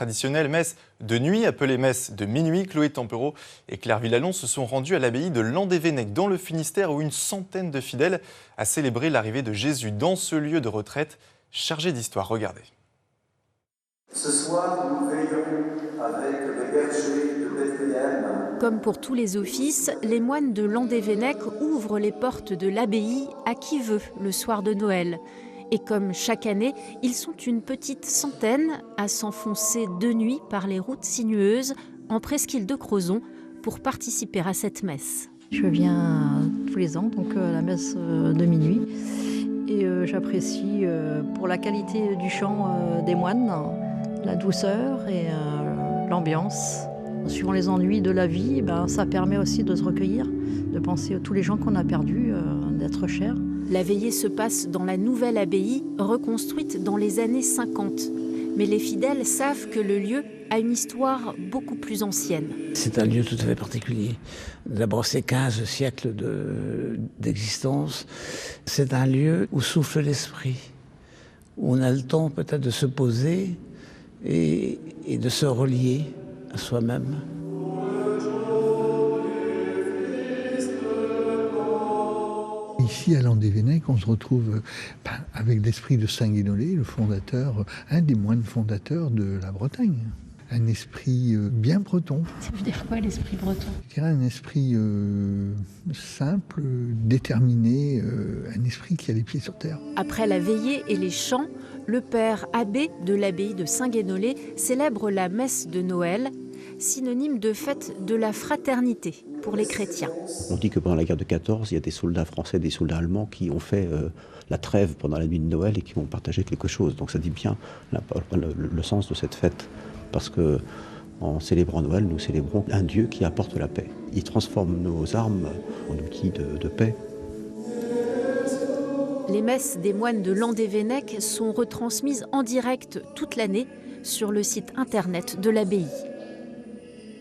traditionnelle messe de nuit, appelée messe de minuit. Chloé Tempero et Claire Villalon se sont rendues à l'abbaye de Landévennec dans le Finistère où une centaine de fidèles a célébré l'arrivée de Jésus dans ce lieu de retraite chargé d'histoire. Regardez. Ce soir, nous veillons avec les bergers de Bethléem. Comme pour tous les offices, les moines de Landévennec ouvrent les portes de l'abbaye à qui veut le soir de Noël. Et comme chaque année, ils sont une petite centaine à s'enfoncer de nuit par les routes sinueuses en presqu'île de Crozon pour participer à cette messe. Je viens tous les ans, donc à la messe de minuit. Et j'apprécie pour la qualité du chant des moines, la douceur et l'ambiance. Suivant les ennuis de la vie, ça permet aussi de se recueillir, de penser à tous les gens qu'on a perdus, d'être chers. La veillée se passe dans la nouvelle abbaye, reconstruite dans les années 50. Mais les fidèles savent que le lieu a une histoire beaucoup plus ancienne. C'est un lieu tout à fait particulier. D'abord, c'est 15 siècles d'existence. C'est un lieu où souffle l'esprit, où on a le temps peut-être de se poser et de se relier à soi-même. Ici à Landévennec, on se retrouve avec l'esprit de Saint Guénolé, le fondateur, un des moines fondateurs de la Bretagne. Un esprit bien breton. Ça veut dire quoi l'esprit breton? Je dirais un esprit simple, déterminé, un esprit qui a les pieds sur terre. Après la veillée et les chants, le père abbé de l'abbaye de Saint-Guénolé célèbre la messe de Noël, synonyme de fête de la fraternité pour les chrétiens. On dit que pendant la guerre de 14, il y a des soldats français, des soldats allemands qui ont fait la trêve pendant la nuit de Noël et qui ont partagé quelque chose. Donc ça dit bien le sens de cette fête. Parce que en célébrant Noël, nous célébrons un Dieu qui apporte la paix. Il transforme nos armes en outils de paix. Les messes des moines de Landévennec sont retransmises en direct toute l'année sur le site internet de l'abbaye.